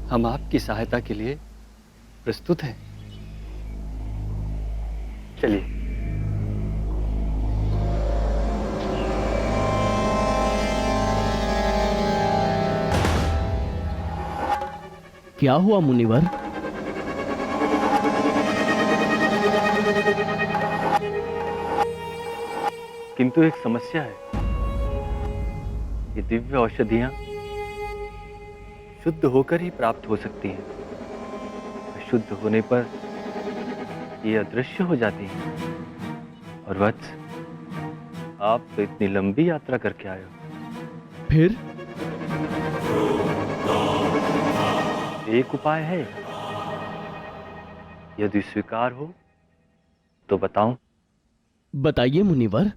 हम आपकी सहायता के लिए प्रस्तुत हैं। चलिए। क्या हुआ मुनिवर? किंतु एक समस्या है। ये दिव्य औषधियां शुद्ध होकर ही प्राप्त हो सकती हैं। अशुद्ध होने पर ये अदृश्य हो जाती हैं। और वत्स, आप तो इतनी लंबी यात्रा करके आए हो। फिर? एक उपाय है। यदि स्वीकार हो तो बताऊं? बताइए मुनिवर।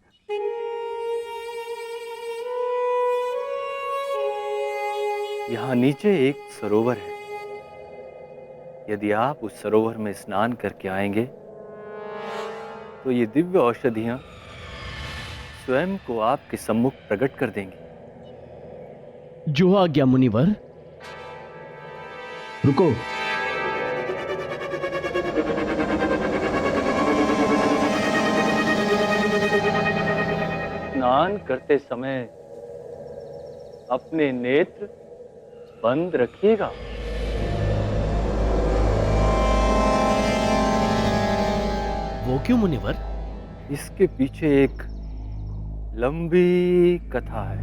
यहां नीचे एक सरोवर है। यदि आप उस सरोवर में स्नान करके आएंगे तो ये दिव्य औषधियां स्वयं को आपके सम्मुख प्रकट कर देंगी। जो आज्ञा मुनिवर। रुको। स्नान करते समय अपने नेत्र बंद रखिएगा। वो क्यों मुनिवर? इसके पीछे एक लंबी कथा है।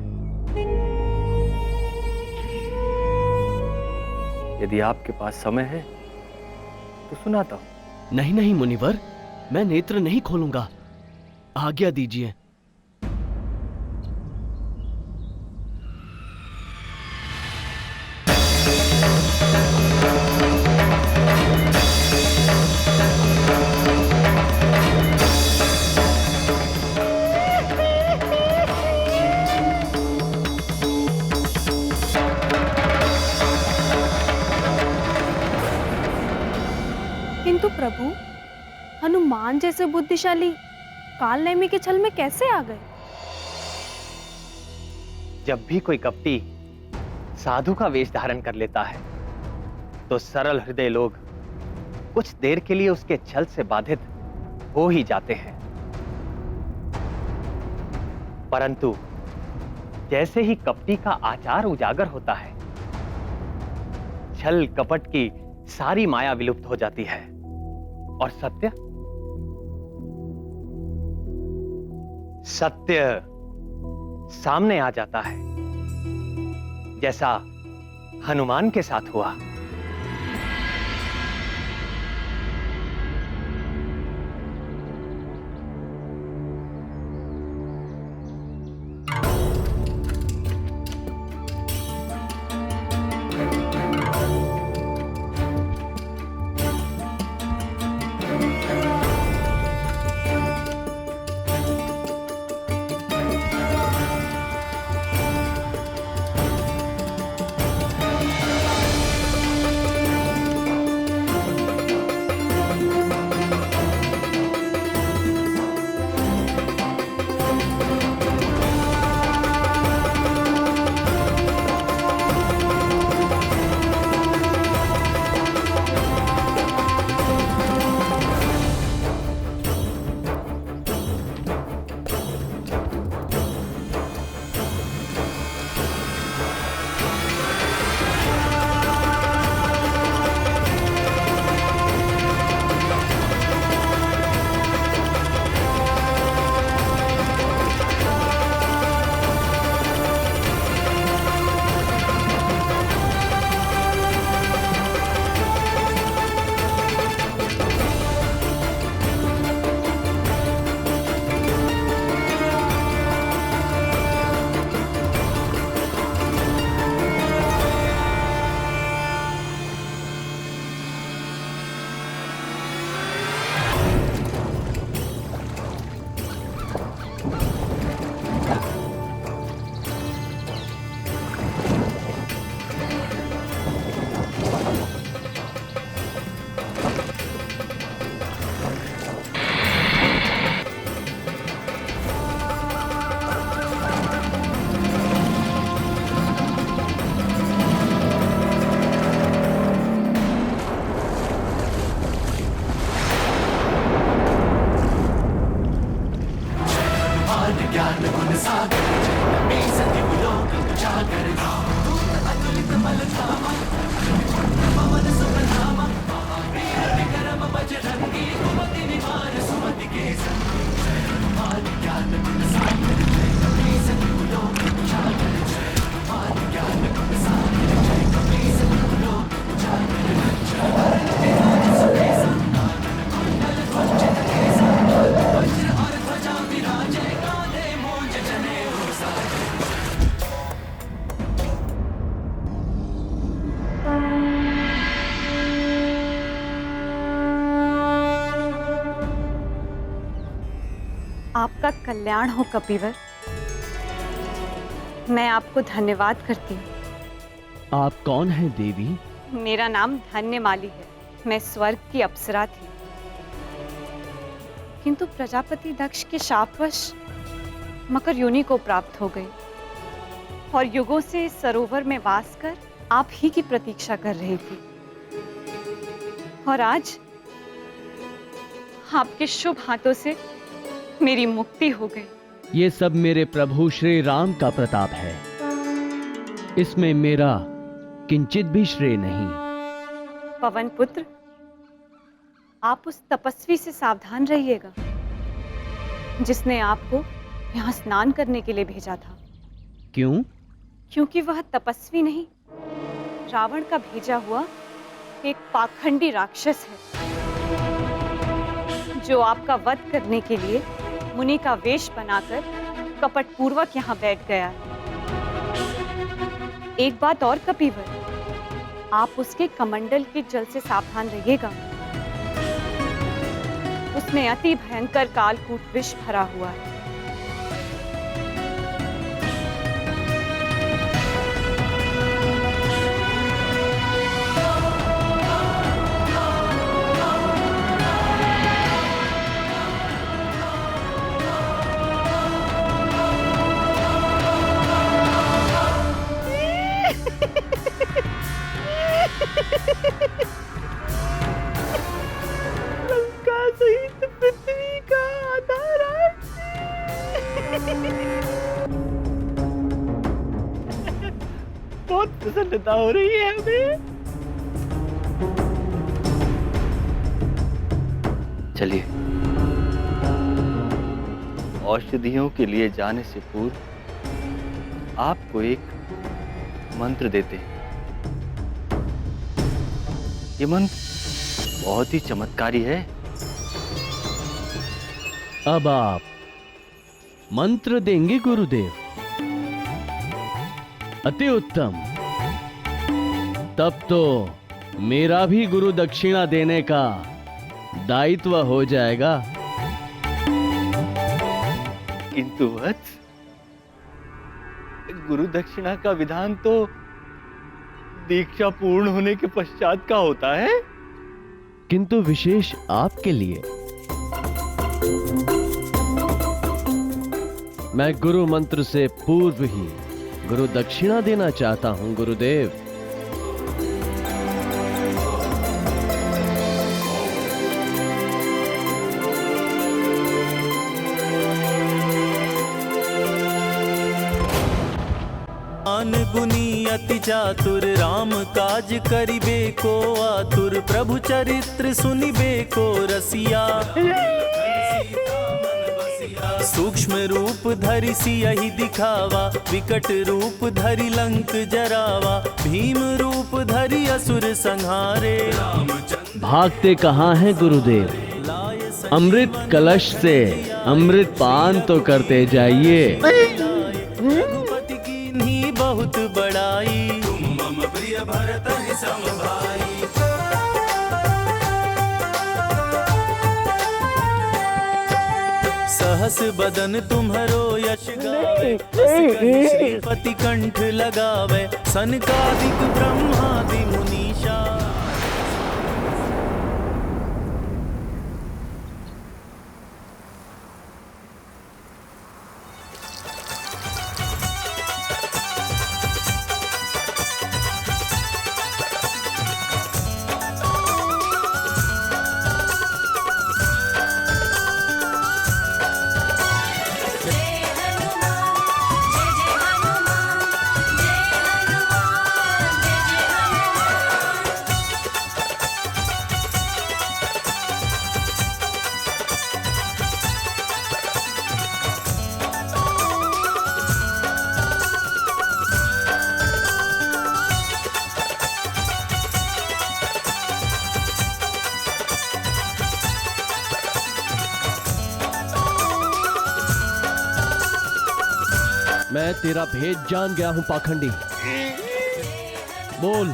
यदि आपके पास समय है तो सुनाता हूं। नहीं नहीं मुनिवर, मैं नेत्र नहीं खोलूंगा। आज्ञा दीजिए। किंतु प्रभु, हनुमान जैसे बुद्धिशाली काल नेमी के छल में कैसे आ गए? जब भी कोई कपटी साधु का वेश धारण कर लेता है तो सरल हृदय लोग कुछ देर के लिए उसके छल से बाधित हो ही जाते हैं। परंतु जैसे ही कपटी का आचार उजागर होता है, छल कपट की सारी माया विलुप्त हो जाती है और सत्य सामने आ जाता है, जैसा हनुमान के साथ हुआ। आपका कल्याण हो कपिवर। मैं आपको धन्यवाद करती हूँ। आप कौन हैं देवी? मेरा नाम धन्यमाली है। मैं स्वर्ग की अप्सरा थी, किंतु प्रजापति दक्ष के शापवश मकर योनि को प्राप्त हो गई और युगों से इस सरोवर में वास कर आप ही की प्रतीक्षा कर रही थी। और आज आपके शुभ हाथों से मेरी मुक्ति हो गई। ये सब मेरे प्रभु श्री राम का प्रताप है, इसमें मेरा किंचित भी श्रेय नहीं। पवन पुत्र, आप उस तपस्वी से सावधान रहिएगा जिसने आपको यहाँ स्नान करने के लिए भेजा था। क्यों? क्योंकि वह तपस्वी नहीं, रावण का भेजा हुआ एक पाखंडी राक्षस है जो आपका वध करने के लिए मुनि का वेश बनाकर कपटपूर्वक यहाँ बैठ गया है। एक बात और कपिवर, आप उसके कमंडल के जल से सावधान रहिएगा। उसमें अति भयंकर कालकूट विष भरा हुआ है। लंका सहित पृथ्वी का आधार। बहुत प्रसन्नता हो रही है हमें। चलिए, औषधियों के लिए जाने से पूर्व आपको एक मंत्र देते हैं। ये मंत्र बहुत ही चमत्कारी है। अब आप मंत्र देंगे गुरुदेव? अति उत्तम। तब तो मेरा भी गुरु दक्षिणा देने का दायित्व हो जाएगा। किंतु वत्स, गुरु दक्षिणा का विधान तो दीक्षा पूर्ण होने के पश्चात का होता है। किंतु विशेष आपके लिए मैं गुरु मंत्र से पूर्व ही गुरु दक्षिणा देना चाहता हूं गुरुदेव। गुनी अति चातुर, राम काज करिबे को आतुर, प्रभु चरित्र सुनिबे को रसिया। सूक्ष्म रूप धरि सियहि दिखावा, विकट रूप धरि लंक जरावा, भीम रूप धरि असुर संहारे। भागते कहाँ हैं गुरुदेव? अमृत कलश से अमृत पान तो करते जाइए। रघुपति की नी बहुत बड़ाई, तुम मम प्रिय भरत ही सम भाई। सहस बदन तुम्हरो यश गावे, श्रीपति कंठ लगावे, सनकादिक ब्रह्मादि मुनीषा। मैं तेरा भेद जान गया हूं पाखंडी। बोल,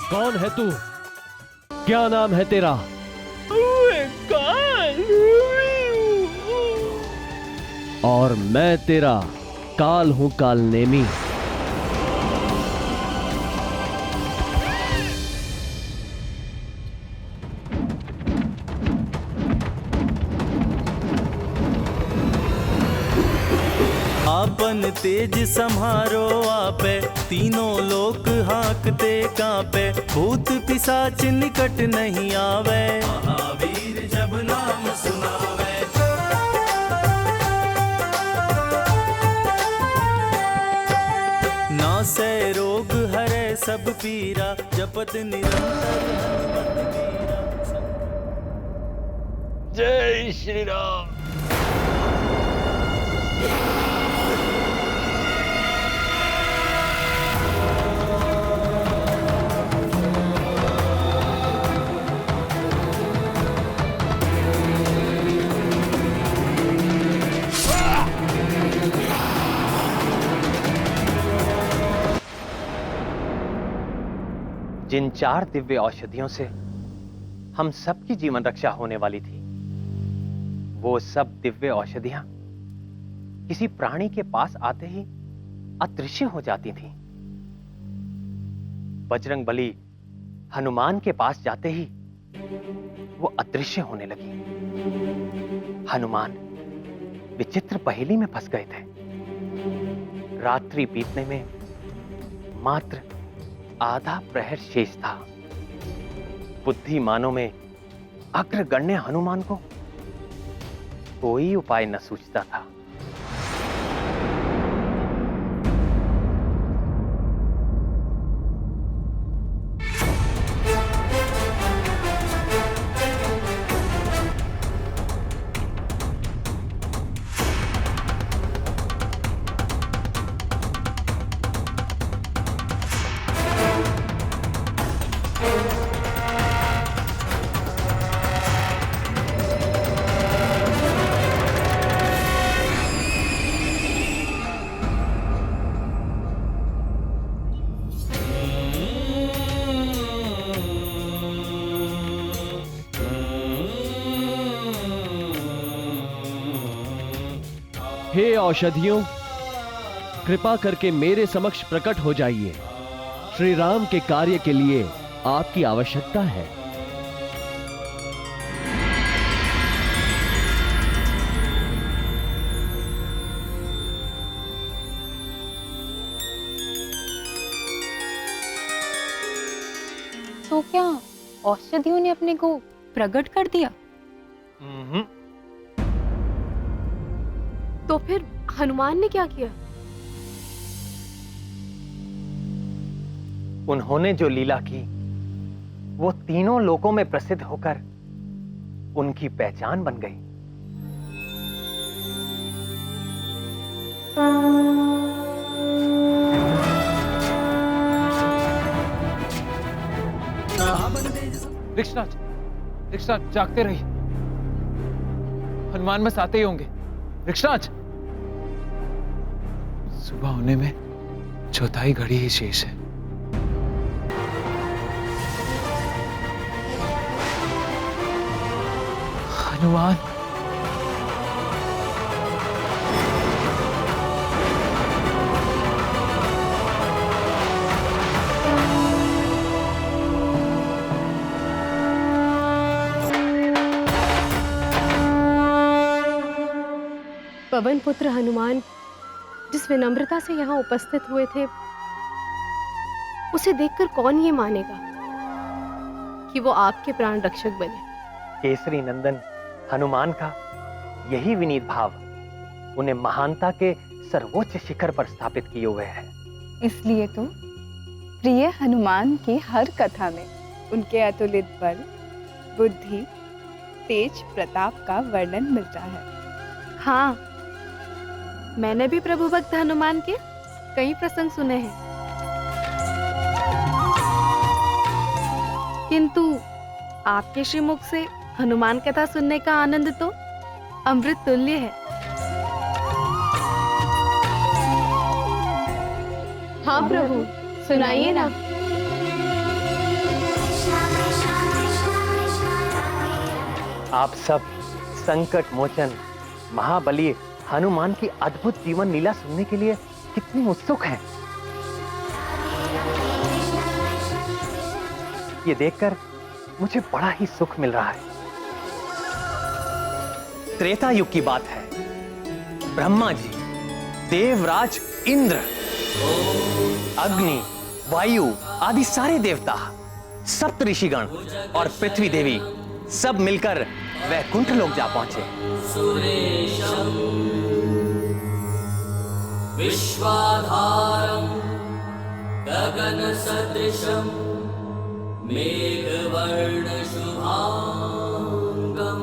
कौन है तू? क्या नाम है तेरा? और मैं तेरा काल हूं काल नेमी। आपन तेज सम्हारो आपे, तीनों लोक हांकते कांपे, भूत पिशाच निकट नहीं आवे, महावीर जब नाम सुनावे। नासै रोग हरै सब पीरा, जपत निरंतर हनुमत वीरा। जय श्री राम। जिन 4 दिव्य औषधियों से हम सबकी जीवन रक्षा होने वाली थी, वो सब दिव्य औषधियां किसी प्राणी के पास आते ही अदृश्य हो जाती थीं। बजरंग बली हनुमान के पास जाते ही वो अदृश्य होने लगी। हनुमान विचित्र पहेली में फंस गए थे। रात्रि बीतने में मात्र आधा प्रहर शेष था। बुद्धिमानों में अग्रगण्य हनुमान को कोई उपाय न सूझता था। हे औषधियों, कृपा करके मेरे समक्ष प्रकट हो जाइए। श्री राम के कार्य के लिए आपकी आवश्यकता है। तो क्या औषधियों ने अपने को प्रकट कर दिया? तो फिर हनुमान ने क्या किया? उन्होंने जो लीला की वो तीनों लोकों में प्रसिद्ध होकर उनकी पहचान बन गई। वृक्षराज जागते रहिए, हनुमान बस आते ही होंगे। वृक्षराज, सुबह होने में चौथाई घड़ी ही शेष है। हनुमान, पवन पुत्र हनुमान जिस विनम्रता से यहाँ उपस्थित हुए थे, उसे देखकर कौन ये मानेगा कि वो आपके प्राण रक्षक बने। केसरी नंदन हनुमान का यही विनीत भाव उन्हें महानता के सर्वोच्च शिखर पर स्थापित किए हुए है। इसलिए तो प्रिय हनुमान की हर कथा में उनके अतुलित बल, बुद्धि, तेज प्रताप का वर्णन मिलता है। हाँ, मैंने भी प्रभु भक्त हनुमान के कई प्रसंग सुने हैं, किंतु आपके श्रीमुख से हनुमान कथा सुनने का आनंद तो अमृत तुल्य है। हाँ प्रभु, सुनाइए ना। आप सब संकट मोचन महाबली हनुमान की अद्भुत जीवन लीला सुनने के लिए कितनी उत्सुक हैं। ये देखकर मुझे बड़ा ही सुख मिल रहा है। त्रेता युग की बात है। ब्रह्मा जी, देवराज इंद्र, अग्नि, वायु आदि सारे देवता, सप्त ऋषिगण और पृथ्वी देवी सब मिलकर वैकुंठ लोक जा पहुंचे। सुरेशम विश्वाधारम गगन सदृशम मेघवर्ण शुभांगम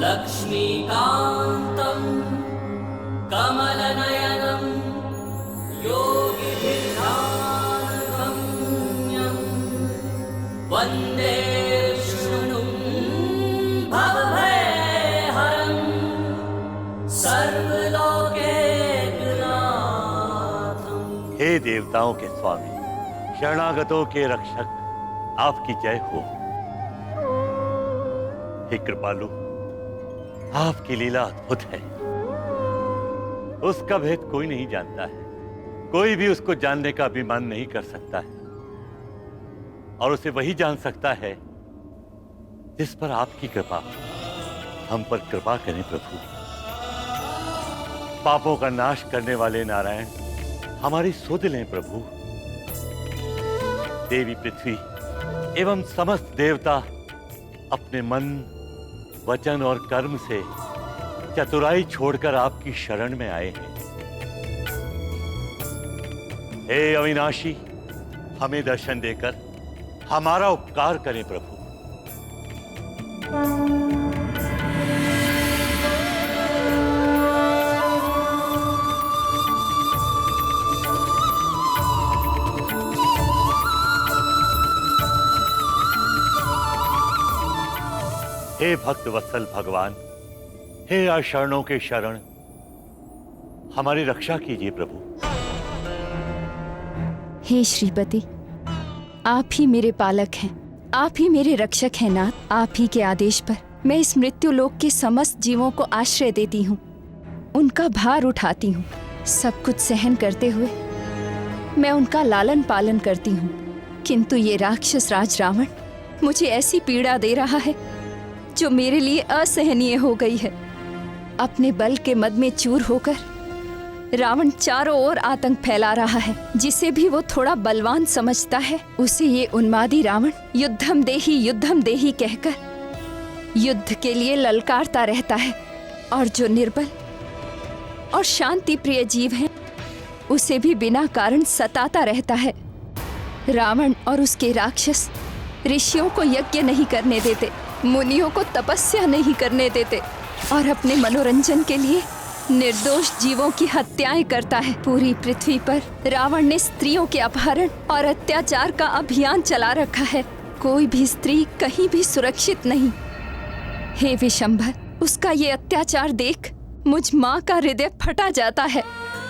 लक्ष्मीकांतम कमलनयनम योगिभिर्ध्यानगम्यं वन्दे विष्णुं भवभयहरं सर्वलोकैकनाथम्। हे देवताओं के स्वामी, शरणागतों के रक्षक, आपकी जय हो। हे कृपालु, आपकी लीला अद्भुत है। उसका भेद कोई नहीं जानता है, कोई भी उसको जानने का अभिमान नहीं कर सकता है, और उसे वही जान सकता है जिस पर आपकी कृपा। हम पर कृपा करें प्रभु। पापों का नाश करने वाले नारायण, हमारी सुध लें प्रभु। देवी पृथ्वी एवं समस्त देवता अपने मन, वचन और कर्म से चतुराई छोड़कर आपकी शरण में आए हैं। हे अविनाशी, हमें दर्शन देकर हमारा उपकार करें प्रभु। हे भक्त वत्सल भगवान, हे अशरणों के शरण, हमारी रक्षा कीजिए प्रभु। हे श्रीपति, आप ही मेरे पालक हैं, आप ही मेरे रक्षक हैं नाथ। आप ही के आदेश पर मैं इस मृत्यु लोक के समस्त जीवों को आश्रय देती हूँ, उनका भार उठाती हूँ। सब कुछ सहन करते हुए मैं उनका लालन पालन करती हूँ, किंतु ये राक्षस राज रावण मुझे ऐसी पीड़ा दे रहा है जो मेरे लिए असहनीय हो गई है। अपने बल के मद में चूर होकर रावण चारों ओर आतंक फैला रहा है। जिसे भी वो थोड़ा बलवान समझता है, उसे ये उन्मादी रावण युद्धम देही कहकर युद्ध के लिए ललकारता रहता है, और जो निर्बल और शांति प्रिय जीव है उसे भी बिना कारण सताता रहता है। रावण और उसके राक्षस ऋषियों को यज्ञ नहीं करने देते, मुनियों को तपस्या नहीं करने देते, और अपने मनोरंजन के लिए निर्दोष जीवों की हत्याएं करता है। पूरी पृथ्वी पर रावण ने स्त्रियों के अपहरण और अत्याचार का अभियान चला रखा है। कोई भी स्त्री कहीं भी सुरक्षित नहीं। हे विशंभर, उसका ये अत्याचार देख मुझ माँ का हृदय फटा जाता है।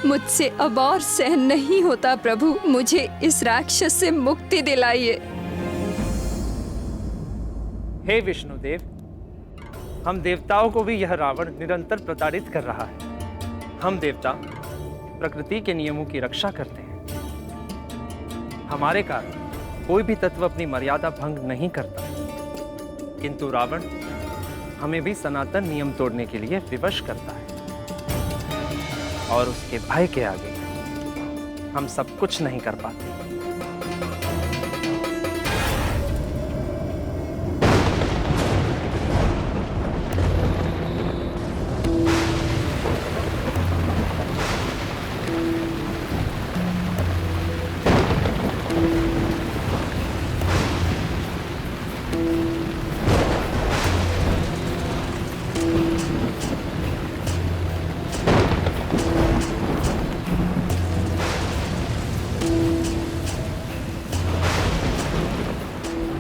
मुझसे अब और सहन नहीं होता प्रभु, मुझे इस राक्षस से मुक्ति दिलाइए। हे विष्णुदेव, हम देवताओं को भी यह रावण निरंतर प्रताड़ित कर रहा है। हम देवता प्रकृति के नियमों की रक्षा करते हैं। हमारे कारण कोई भी तत्व अपनी मर्यादा भंग नहीं करता, किंतु रावण हमें भी सनातन नियम तोड़ने के लिए विवश करता है, और उसके भय के आगे हम सब कुछ नहीं कर पाते।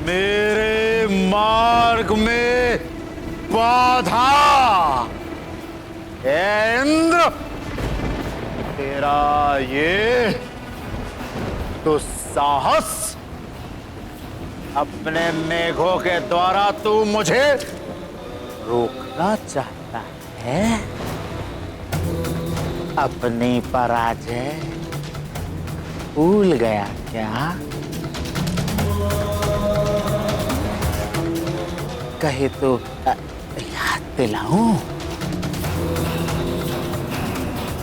मेरे मार्ग में बाधा। हे इंद्र, तेरा ये दुस्साहस, अपने मेघों के द्वारा तू मुझे रोकना चाहता है। है? अपनी पराजय भूल गया क्या? कहे तो याद दिलाऊं?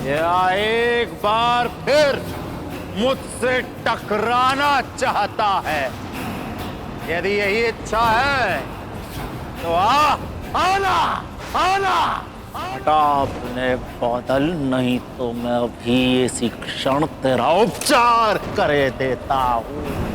या एक बार फिर मुझसे टकराना चाहता है? यदि यही इच्छा है तो आना आना। हटा अपने बादल, नहीं तो मैं अभी इसी क्षण तेरा उपचार करे देता हूं।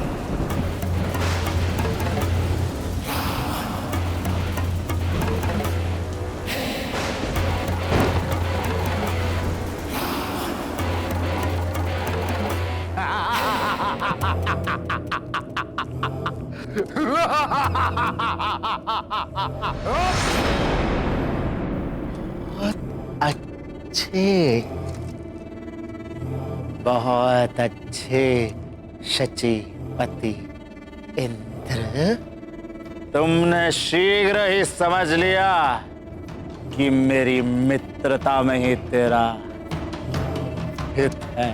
बहुत अच्छे शचीपति इंद्र, तुमने शीघ्र ही समझ लिया कि मेरी मित्रता में ही तेरा हित है।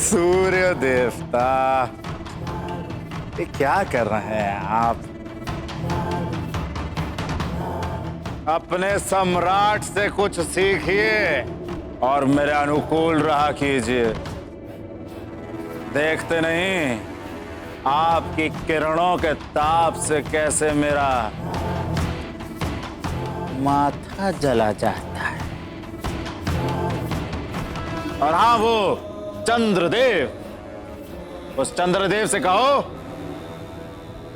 सूर्य देवता, ये क्या कर रहे हैं आप? अपने सम्राट से कुछ सीखिए और मेरे अनुकूल रहा कीजिए। देखते नहीं आपकी किरणों के ताप से कैसे मेरा माथा जला जाता है। और हाँ, वो चंद्रदेव, उस चंद्रदेव से कहो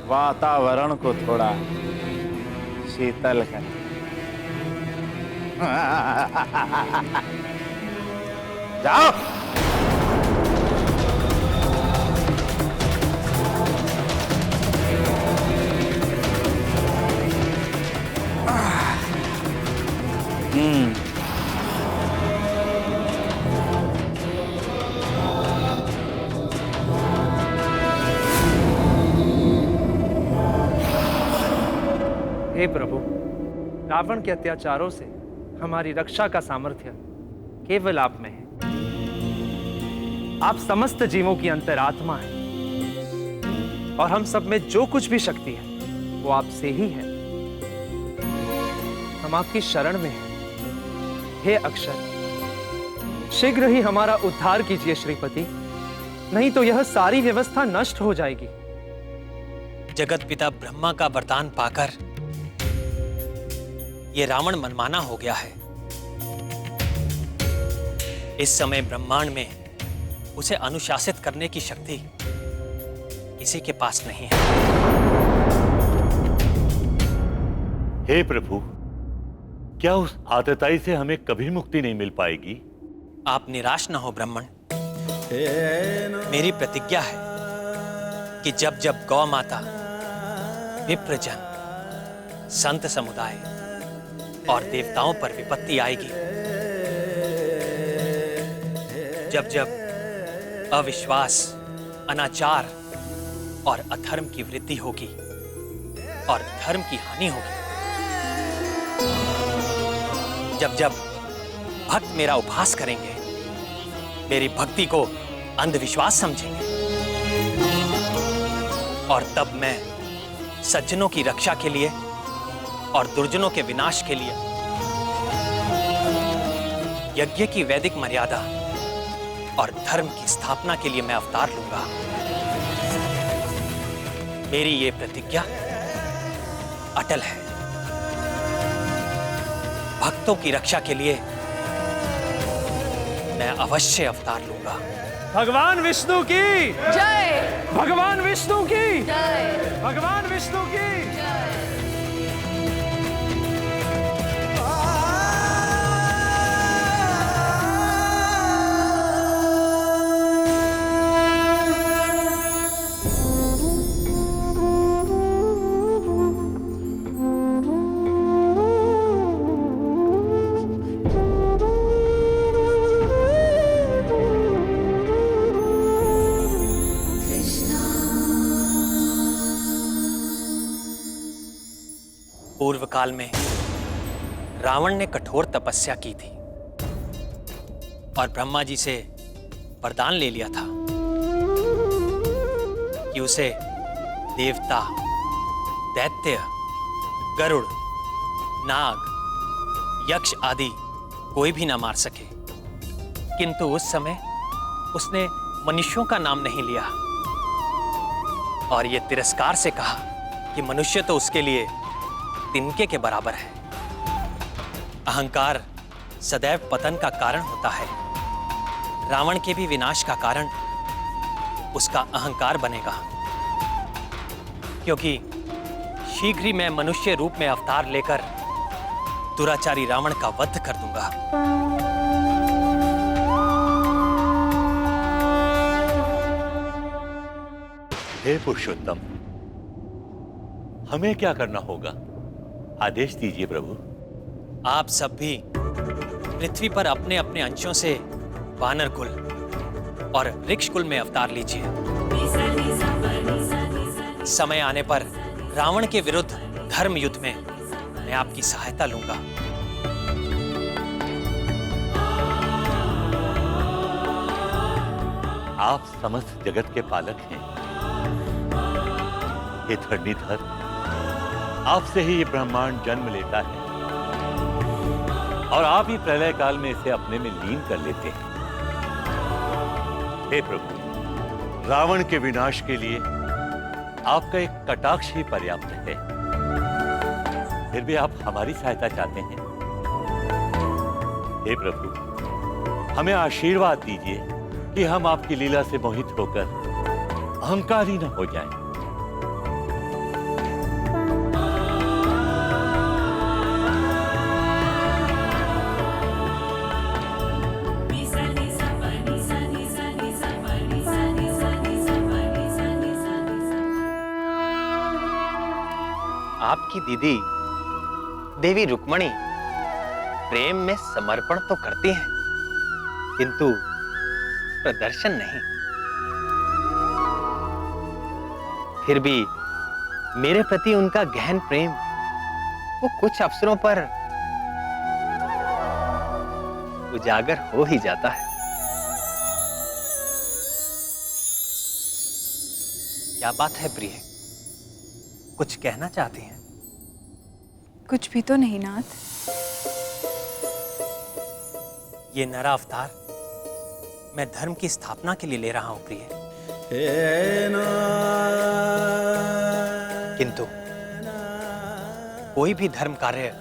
वातावरण को थोड़ा शीतल कर। जाओ। हे प्रभु, रावण के अत्याचारों से हमारी रक्षा का सामर्थ्य केवल आप में है। आप समस्त जीवों की अंतरात्मा हैं और हम सब में जो कुछ भी शक्ति है वो आपसे ही है। हम आपकी शरण में हैं। हे अक्षर, शीघ्र ही हमारा उद्धार कीजिए श्रीपति, नहीं तो यह सारी व्यवस्था नष्ट हो जाएगी। जगत पिता ब्रह्मा का वरदान पाकर ये रावण मनमाना हो गया है। इस समय ब्रह्मांड में उसे अनुशासित करने की शक्ति किसी के पास नहीं है। हे प्रभु, क्या उस आतताई से हमें कभी मुक्ति नहीं मिल पाएगी? आप निराश न हो ब्राह्मण। मेरी प्रतिज्ञा है कि जब जब गौ माता, विप्रजन, संत समुदाय और देवताओं पर विपत्ति आएगी, जब जब अविश्वास, अनाचार और अधर्म की वृद्धि होगी और धर्म की हानि होगी, जब जब भक्त मेरा उपहास करेंगे, मेरी भक्ति को अंधविश्वास समझेंगे, और तब मैं सज्जनों की रक्षा के लिए और दुर्जनों के विनाश के लिए यज्ञ की वैदिक मर्यादा और धर्म की स्थापना के लिए मैं अवतार लूंगा। मेरी ये प्रतिज्ञा अटल है। भक्तों की रक्षा के लिए मैं अवश्य अवतार लूंगा। भगवान विष्णु की जय। भगवान विष्णु की जय। भगवान विष्णु की जय। पूर्व काल में रावण ने कठोर तपस्या की थी और ब्रह्मा जी से वरदान ले लिया था कि उसे देवता, दैत्य, गरुड़, नाग, यक्ष आदि कोई भी ना मार सके। किंतु उस समय उसने मनुष्यों का नाम नहीं लिया और ये तिरस्कार से कहा कि मनुष्य तो उसके लिए तिनके के बराबर है। अहंकार सदैव पतन का कारण होता है। रावण के भी विनाश का कारण उसका अहंकार बनेगा, क्योंकि शीघ्र ही मैं मनुष्य रूप में अवतार लेकर दुराचारी रावण का वध कर दूंगा। हे पुरुषोत्तम, हमें क्या करना होगा? आदेश दीजिए प्रभु। आप सब भी पृथ्वी पर अपने अपने अंशों से वानर कुल और वृक्ष कुल में अवतार लीजिए। समय आने पर रावण के विरुद्ध धर्म युद्ध में मैं आपकी सहायता लूंगा। आप समस्त जगत के पालक हैं। ये धरणीधर, आपसे ही ये ब्रह्मांड जन्म लेता है और आप ही प्रलय काल में इसे अपने में लीन कर लेते हैं। हे प्रभु, रावण के विनाश के लिए आपका एक कटाक्ष ही पर्याप्त है। फिर भी आप हमारी सहायता चाहते हैं। हे प्रभु, हमें आशीर्वाद दीजिए कि हम आपकी लीला से मोहित होकर अहंकारी न हो जाएं। आपकी दीदी देवी रुक्मणी प्रेम में समर्पण तो करती हैं, किंतु प्रदर्शन नहीं। फिर भी मेरे प्रति उनका गहन प्रेम वो कुछ अवसरों पर उजागर हो ही जाता है। क्या बात है प्रिय, कुछ कहना चाहती हैं? कुछ भी तो नहीं नाथ। ये नरा अवतार मैं धर्म की स्थापना के लिए ले रहा हूं प्रिय, किंतु कोई भी धर्म कार्य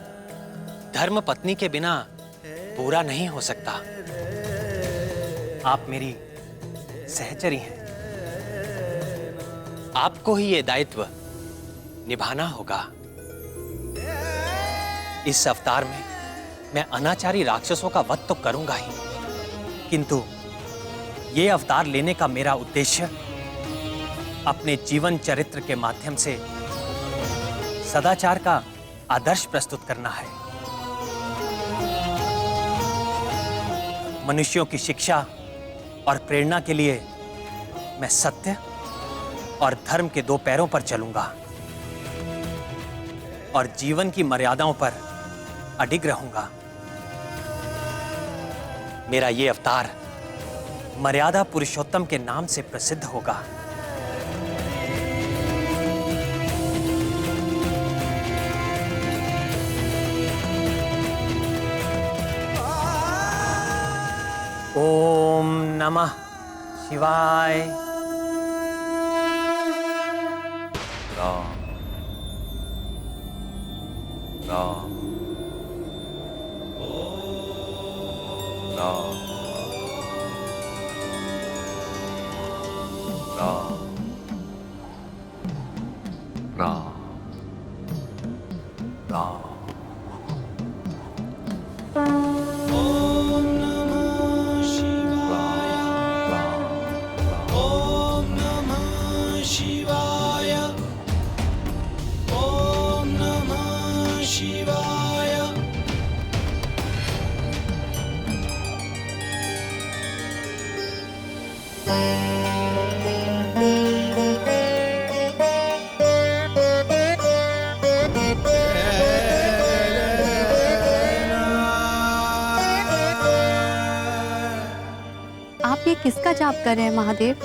धर्म पत्नी के बिना पूरा नहीं हो सकता। आप मेरी सहचरी हैं, आपको ही ये दायित्व निभाना होगा। इस अवतार में मैं अनाचारी राक्षसों का वध तो करूंगा ही, किंतु ये अवतार लेने का मेरा उद्देश्य अपने जीवन चरित्र के माध्यम से सदाचार का आदर्श प्रस्तुत करना है। मनुष्यों की शिक्षा और प्रेरणा के लिए मैं सत्य और धर्म के दो पैरों पर चलूंगा और जीवन की मर्यादाओं पर अडिग रहूंगा। मेरा ये अवतार मर्यादा पुरुषोत्तम के नाम से प्रसिद्ध होगा। ओम नमः शिवाय। राम राम राम राम राम राम। ओम नमः शिवाय। ओम नमः शिवाय। ओम नमः शिवाय। किसका जाप कर रहे हैं महादेव?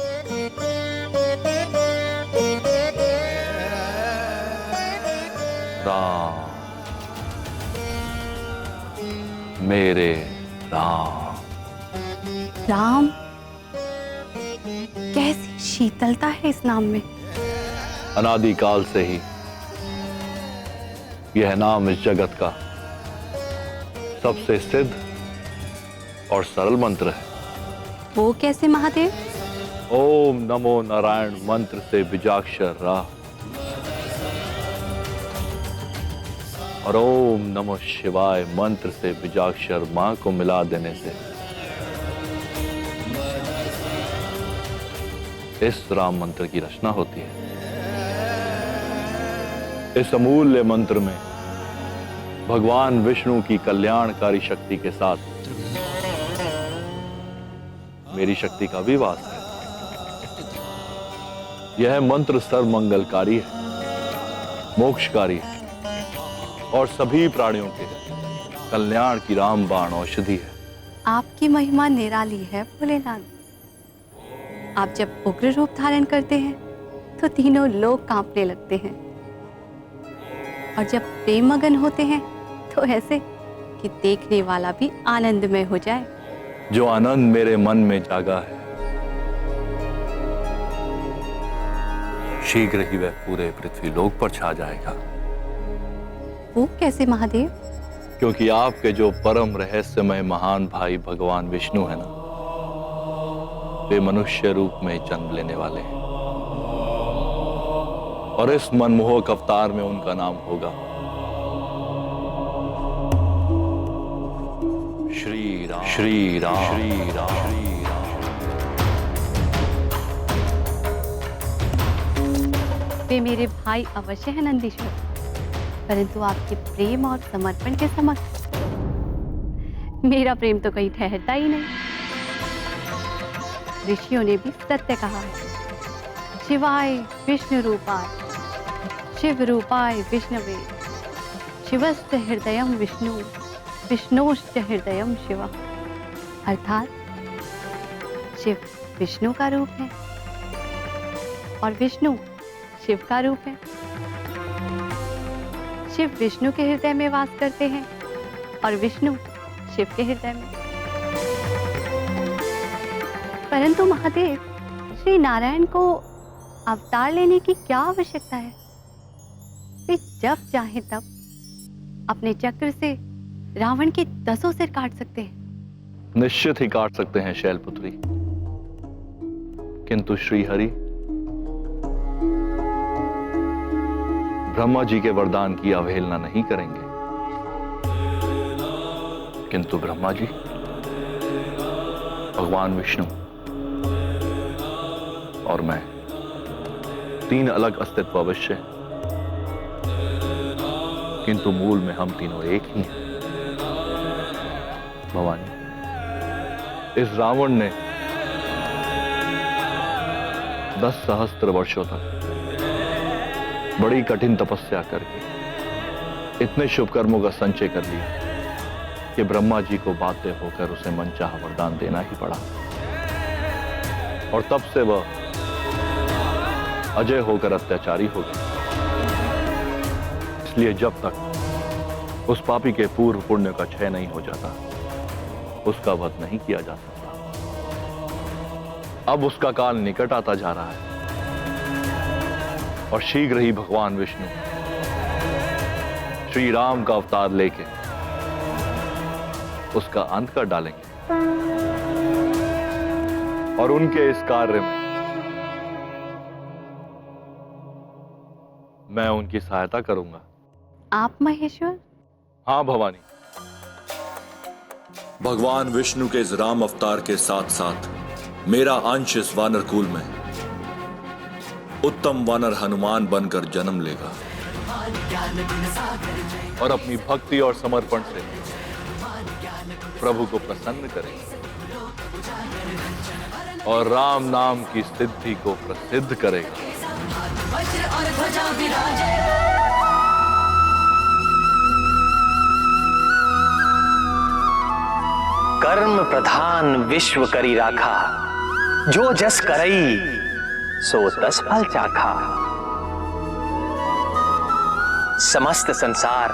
राम, मेरे राम। राम? कैसी शीतलता है इस नाम में। अनादिकाल से ही यह नाम इस जगत का सबसे सिद्ध और सरल मंत्र है। वो कैसे महादेव? ओम नमो नारायण मंत्र से बीजाक्षर रा और ओम नमो शिवाय मंत्र से बीजाक्षर मां को मिला देने से इस राम मंत्र की रचना होती है। इस अमूल्य मंत्र में भगवान विष्णु की कल्याणकारी शक्ति के साथ मेरी शक्ति का भी वास है। यह मंत्र सर्वमंगलकारी है, मोक्षकारी है और सभी प्राणियों के कल्याण की रामबाण औषधि है। आपकी महिमा निराली है भोलेनाथ। आप जब उग्र रूप धारण करते हैं तो तीनों लोग कांपने लगते हैं और जब प्रेम मगन होते हैं तो ऐसे कि देखने वाला भी आनंदमय हो जाए। जो आनंद मेरे मन में जागा है शीघ्र ही वह पूरे पृथ्वी लोक पर छा जाएगा। वो कैसे महादेव? क्योंकि आपके जो परम रहस्यमय महान भाई भगवान विष्णु है ना, वे मनुष्य रूप में जन्म लेने वाले हैं और इस मनमोहक अवतार में उनका नाम होगा श्री राम। श्री राम, श्री राम, श्री राम। वे मेरे भाई अवश्य है नंदीश्वर, परंतु आपके प्रेम और समर्पण के समक्ष मेरा प्रेम तो कहीं ठहरता ही नहीं। ऋषियों ने भी सत्य कहा है, शिवाय विष्णु रूपाय शिव रूपाय विष्णवे शिवस्य हृदयम विष्णु विष्णोश्च हृदयम शिव। अर्थात शिव विष्णु का रूप है और विष्णु शिव का रूप है। शिव विष्णु के हृदय में वास करते हैं और विष्णु शिव के हृदय में। परंतु महादेव, श्री नारायण को अवतार लेने की क्या आवश्यकता है? वे जब चाहे तब अपने चक्र से रावण के 10 सिर काट सकते हैं। निश्चित ही काट सकते हैं शैलपुत्री, किंतु श्री हरि ब्रह्मा जी के वरदान की अवहेलना नहीं करेंगे। किंतु ब्रह्मा जी, भगवान विष्णु और मैं, 3 अलग अस्तित्व अवश्य हैं, किंतु मूल में हम तीनों एक ही हैं। भवानी, इस रावण ने 10 सहस्त्र वर्षों तक बड़ी कठिन तपस्या करके इतने शुभ कर्मों का संचय कर लिया कि ब्रह्मा जी को बाध्य होकर उसे मनचाहा वरदान देना ही पड़ा और तब से वह अजय होकर अत्याचारी हो गया। इसलिए जब तक उस पापी के पूर्व पुण्य का क्षय नहीं हो जाता, उसका वध नहीं किया जा सकता। अब उसका काल निकट आता जा रहा है और शीघ्र ही भगवान विष्णु श्री राम का अवतार लेके उसका अंत कर डालेंगे और उनके इस कार्य में मैं उनकी सहायता करूंगा। आप महेश्वर? हाँ भवानी, भगवान विष्णु के इस राम अवतार के साथ साथ मेरा अंश इस वानर कुल में उत्तम वानर हनुमान बनकर जन्म लेगा और अपनी भक्ति और समर्पण से प्रभु को प्रसन्न करेगा और राम नाम की सिद्धि को प्रसिद्ध करेगा। कर्म प्रधान विश्व करी राखा, जो जस करई सो तस फल चाखा। समस्त संसार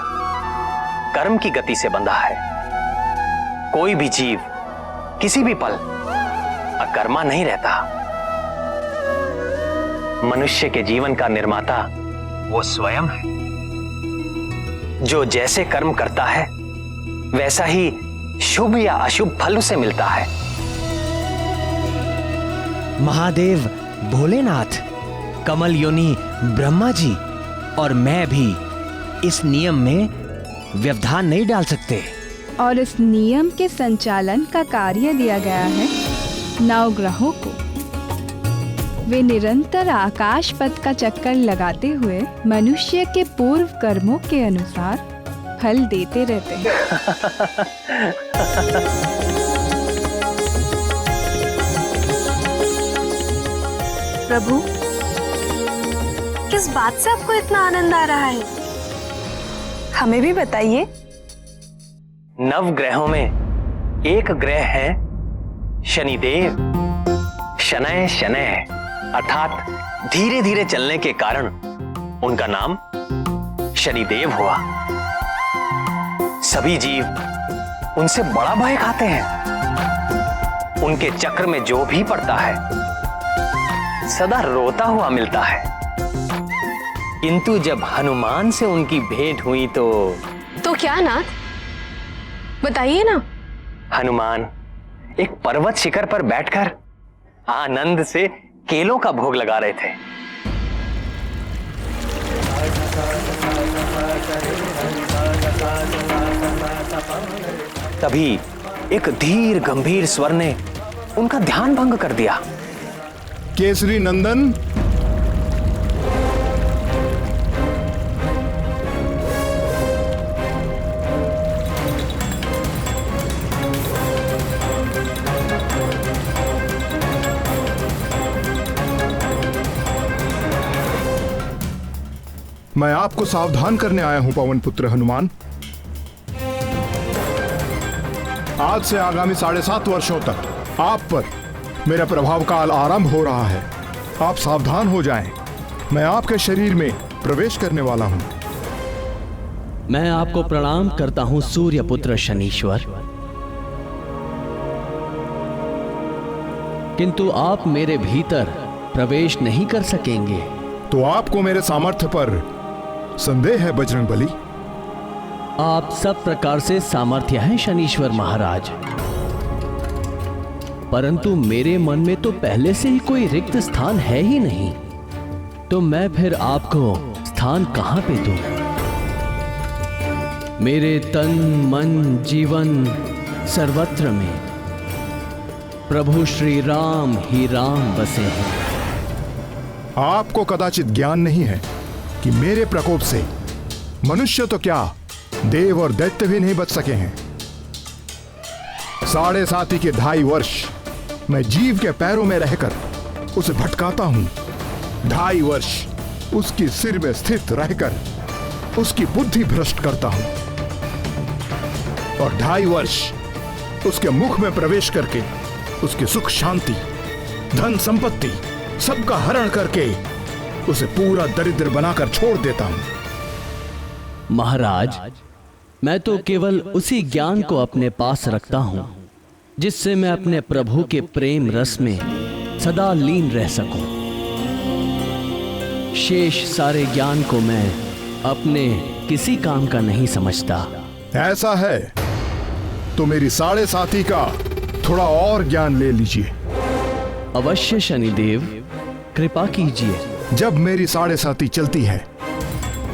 कर्म की गति से बंधा है। कोई भी जीव किसी भी पल अकर्मा नहीं रहता। मनुष्य के जीवन का निर्माता वो स्वयं है। जो जैसे कर्म करता है वैसा ही शुभ या अशुभ फल उसे मिलता है। महादेव भोलेनाथ, कमल योनि ब्रह्मा जी और मैं भी इस नियम में व्यवधान नहीं डाल सकते। और इस नियम के संचालन का कार्य दिया गया है नवग्रहों को। वे निरंतर आकाश पथ का चक्कर लगाते हुए मनुष्य के पूर्व कर्मों के अनुसार फल देते रहते हैं। प्रभु, किस बात से आपको इतना आनंद आ रहा है? हमें भी बताइए। नवग्रहों में एक ग्रह है शनिदेव। शनय शनय अर्थात धीरे धीरे चलने के कारण उनका नाम शनिदेव हुआ। सभी जीव उनसे बड़ा भय खाते हैं। उनके चक्र में जो भी पड़ता है सदा रोता हुआ मिलता है। किंतु जब हनुमान से उनकी भेंट हुई तो क्या नाथ, बताइए ना। हनुमान एक पर्वत शिखर पर बैठकर आनंद से केलों का भोग लगा रहे थे। तभी एक धीर गंभीर स्वर ने उनका ध्यान भंग कर दिया। केसरी नंदन, मैं आपको सावधान करने आया हूं पवन पुत्र हनुमान। आज से आगामी 7.5 वर्षों तक आप पर मेरा प्रभाव काल आरंभ हो रहा है। आप सावधान हो जाएं। मैं आपके शरीर में प्रवेश करने वाला हूं। मैं आपको प्रणाम करता हूं सूर्य पुत्र शनीश्वर, किंतु आप मेरे भीतर प्रवेश नहीं कर सकेंगे। तो आपको मेरे सामर्थ्य पर संदेह है बजरंगबली? आप सब प्रकार से सामर्थ्य हैं शनीश्वर महाराज, परंतु मेरे मन में तो पहले से ही कोई रिक्त स्थान है ही नहीं। तो मैं फिर आपको स्थान कहां पे दूं? मेरे तन मन जीवन सर्वत्र में प्रभु श्री राम ही राम बसे हैं। आपको कदाचित ज्ञान नहीं है कि मेरे प्रकोप से मनुष्य तो क्या, देव और दैत्य भी नहीं बच सके हैं। 7.5 के 2.5 वर्ष मैं जीव के पैरों में रहकर उसे भटकाता हूं। 2.5 वर्ष उसकी सिर में स्थित रहकर उसकी बुद्धि भ्रष्ट करता हूं, और 2.5 वर्ष उसके मुख में प्रवेश करके उसकी सुख शांति धन संपत्ति सबका हरण करके उसे पूरा दरिद्र बनाकर छोड़ देता हूं। महाराज, मैं तो केवल उसी ज्ञान को अपने पास रखता हूं जिससे मैं अपने प्रभु के प्रेम रस में सदा लीन रह सकूं। शेष सारे ज्ञान को मैं अपने किसी काम का नहीं समझता। ऐसा है तो मेरी 7.5 का थोड़ा और ज्ञान ले लीजिए। अवश्य शनिदेव, कृपा कीजिए। जब मेरी 7.5 चलती है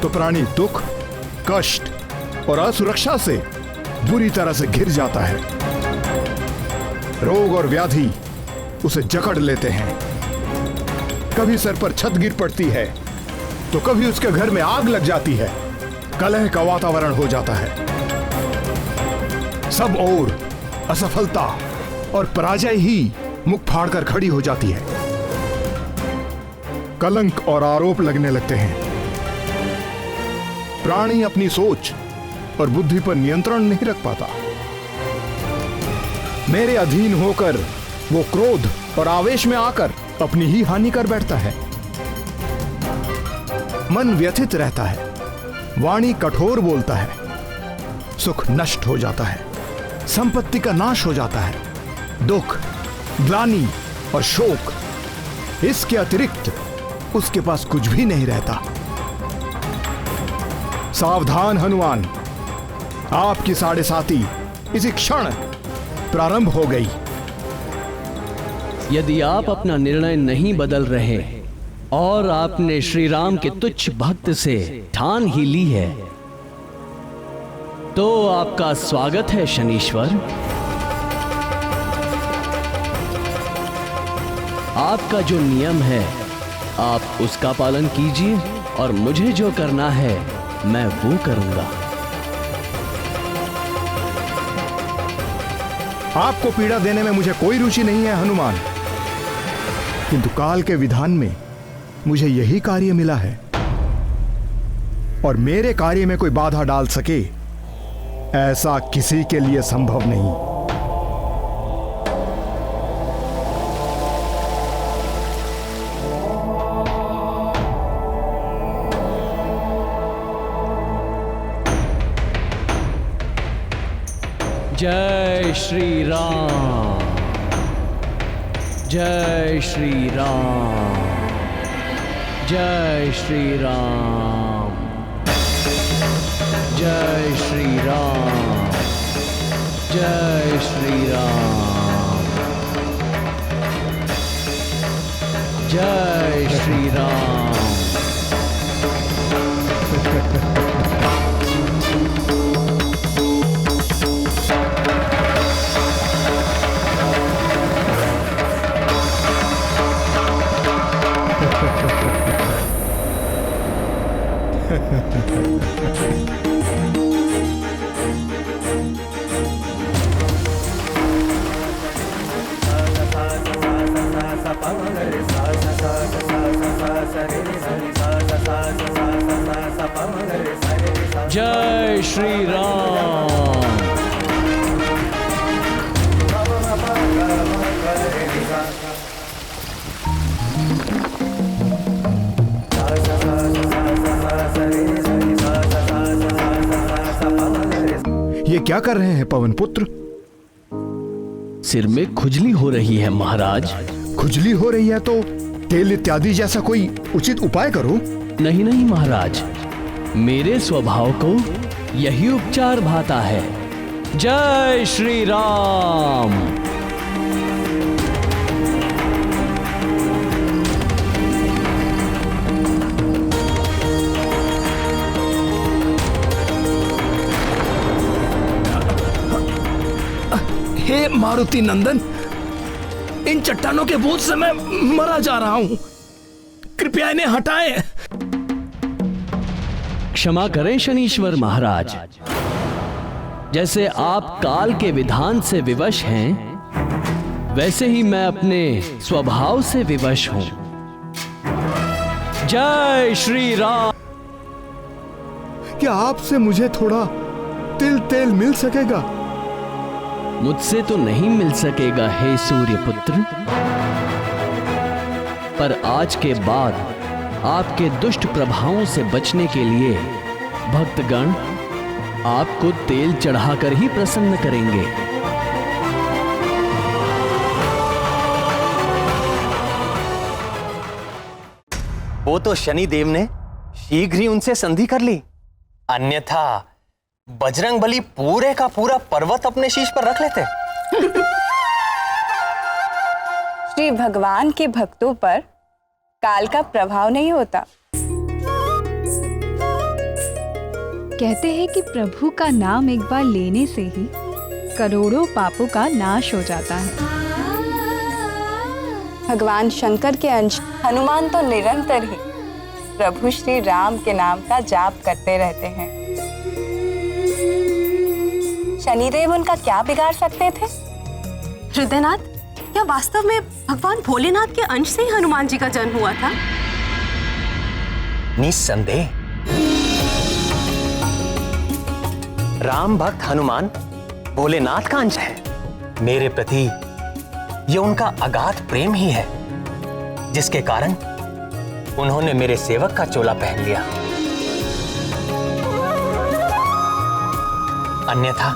तो प्राणी दुख, कष्ट और असुरक्षा से बुरी तरह से घिर जाता है। रोग और व्याधि उसे जकड़ लेते हैं। कभी सर पर छत गिर पड़ती है तो कभी उसके घर में आग लग जाती है। कलह का वातावरण हो जाता है। सब ओर असफलता और पराजय ही मुख फाड़कर खड़ी हो जाती है। कलंक और आरोप लगने लगते हैं। प्राणी अपनी सोच और बुद्धि पर नियंत्रण नहीं रख पाता। मेरे अधीन होकर वो क्रोध और आवेश में आकर अपनी ही हानि कर बैठता है। मन व्यथित रहता है, वाणी कठोर बोलता है, सुख नष्ट हो जाता है, संपत्ति का नाश हो जाता है, दुख, ग्लानि और शोक, इसके अतिरिक्त उसके पास कुछ भी नहीं रहता। सावधान हनुमान, आपकी 7.5 इसी क्षण प्रारंभ हो गई। यदि आप अपना निर्णय नहीं बदल रहे और आपने श्री राम के तुच्छ भक्त से ठान ही ली है, तो आपका स्वागत है शनीश्वर। आपका जो नियम है आप उसका पालन कीजिए और मुझे जो करना है मैं वो करूंगा। आपको पीड़ा देने में मुझे कोई रुचि नहीं है हनुमान, किंतु काल के विधान में मुझे यही कार्य मिला है और मेरे कार्य में कोई बाधा डाल सके ऐसा किसी के लिए संभव नहीं। जय श्री राम, जय श्री राम, जय श्री राम, जय श्री राम, जय श्री राम, जय श्री राम। जय श्री राम। ये क्या कर रहे हैं पवन पुत्र? सिर में खुजली हो रही है महाराज। खुजली हो रही है तो तेल इत्यादि जैसा कोई उचित उपाय करो। नहीं नहीं महाराज, मेरे स्वभाव को यही उपचार भाता है। जय श्री राम। हे मारुति नंदन, इन चट्टानों के बोझ से मैं मरा जा रहा हूं, कृपया इन्हें हटाएं। क्षमा करें शनीश्वर महाराज, जैसे आप काल के विधान से विवश हैं, वैसे ही मैं अपने स्वभाव से विवश हूं। जय श्री राम। क्या आपसे मुझे थोड़ा तिल तेल मिल सकेगा? मुझसे तो नहीं मिल सकेगा हे सूर्यपुत्र, पर आज के बाद आपके दुष्ट प्रभावों से बचने के लिए भक्तगण आपको तेल चढ़ाकर ही प्रसन्न करेंगे। वो तो शनिदेव ने शीघ्र ही उनसे संधि कर ली, अन्यथा बजरंगबली पूरे का पूरा पर्वत अपने शीश पर रख लेते। श्री भगवान के भक्तों पर काल का प्रभाव नहीं होता। कहते हैं कि प्रभु का नाम एक बार लेने से ही करोड़ों पापों का नाश हो जाता है। भगवान शंकर के अंश हनुमान तो निरंतर ही प्रभु श्री राम के नाम का जाप करते रहते हैं। शनिदेव उनका क्या बिगाड़ सकते थे? हृदयनाथ, क्या वास्तव में भगवान भोलेनाथ के अंश से ही हनुमान जी का जन्म हुआ था? निस्संदेह राम भक्त हनुमान भोलेनाथ का अंश है। मेरे प्रति ये उनका अगाध प्रेम ही है जिसके कारण उन्होंने मेरे सेवक का चोला पहन लिया। अन्यथा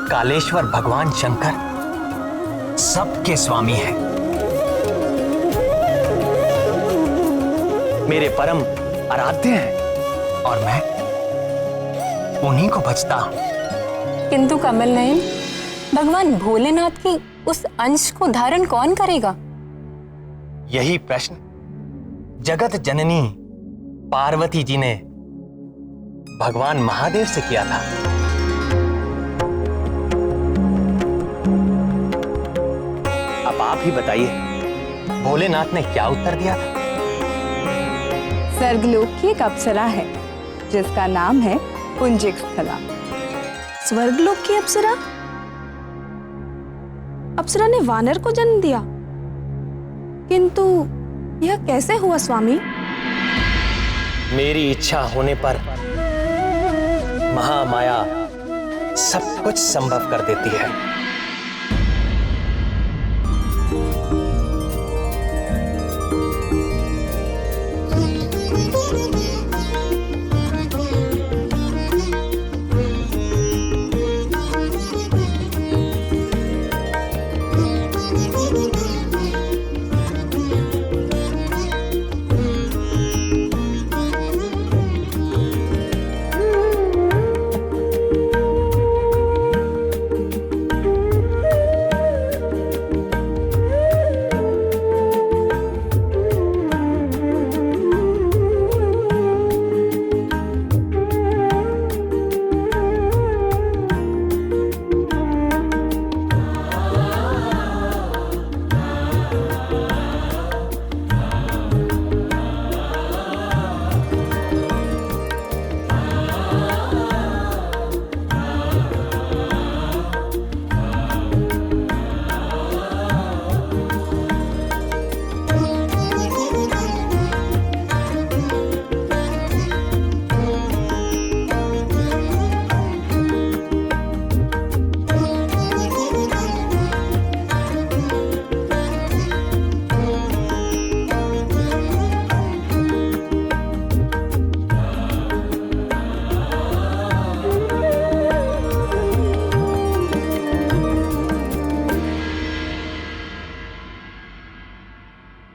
कालेश्वर भगवान शंकर सबके स्वामी हैं, मेरे परम आराध्य हैं और मैं उन्हीं को भजता हूं। किंतु कमल नयन, भगवान भोलेनाथ की उस अंश को धारण कौन करेगा? यही प्रश्न जगत जननी पार्वती जी ने भगवान महादेव से किया था। अब आप ही बताइए भोलेनाथ ने क्या उत्तर दिया था? स्वर्गलोक की एक अप्सरा है जिसका नाम है पुंजिक स्थला। स्वर्गलोक की अप्सरा? अप्सरा ने वानर को जन्म दिया, किंतु यह कैसे हुआ स्वामी? मेरी इच्छा होने पर महामाया सब कुछ संभव कर देती है।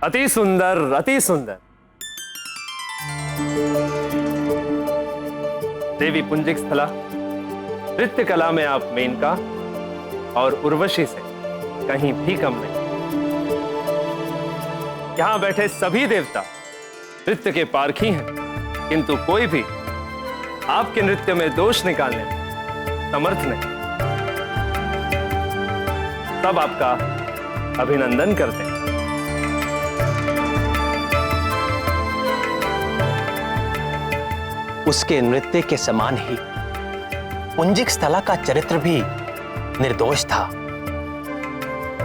अति सुंदर, अति सुंदर। देवी पुंजिक स्थला, नृत्य कला में आप मेनका और उर्वशी से कहीं भी कम नहीं। यहां बैठे सभी देवता नृत्य के पारखी हैं, किंतु कोई भी आपके नृत्य में दोष निकालने में समर्थ नहीं। सब आपका अभिनंदन करते हैं। उसके नृत्य के समान ही पुंजिक स्थला का चरित्र भी निर्दोष था।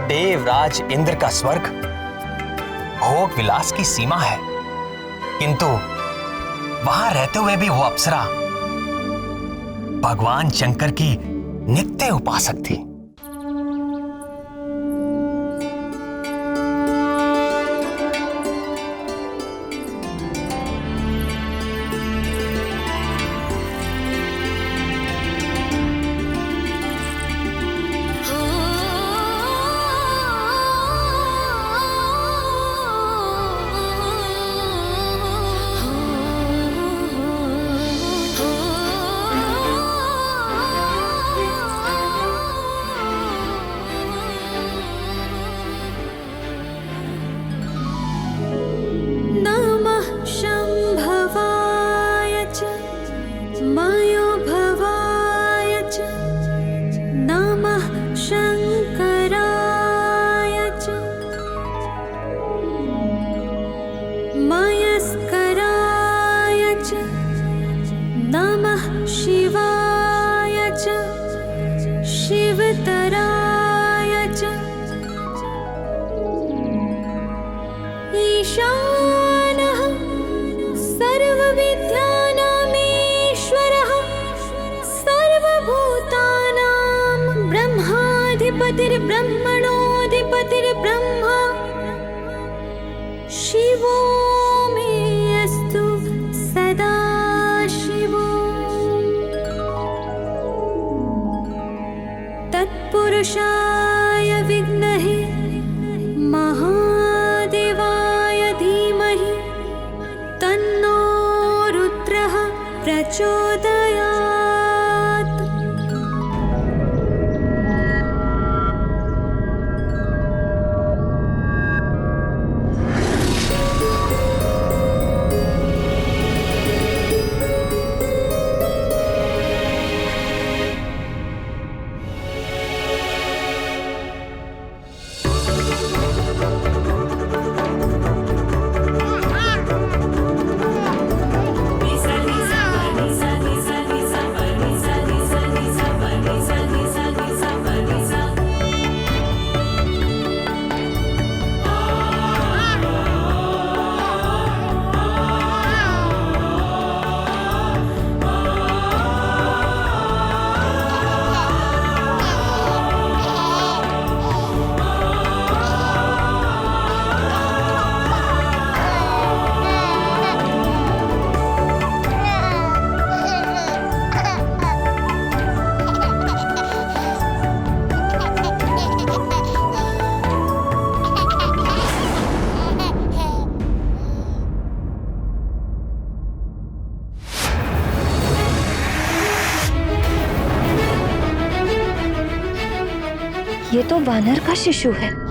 देवराज इंद्र का स्वर्ग भोग विलास की सीमा है, किंतु वहां रहते हुए भी वो अप्सरा भगवान शंकर की नित्य उपासक थी। ब्रह्मणो ज्योतिर्ब्रह्मा शिवो मे अस्तु सदा शिवो तत्पुरुषाय विद्महे महादेवाय धीमहि तन्नो रुद्रः प्रचोदयात्। ये तो वानर का शिशु है।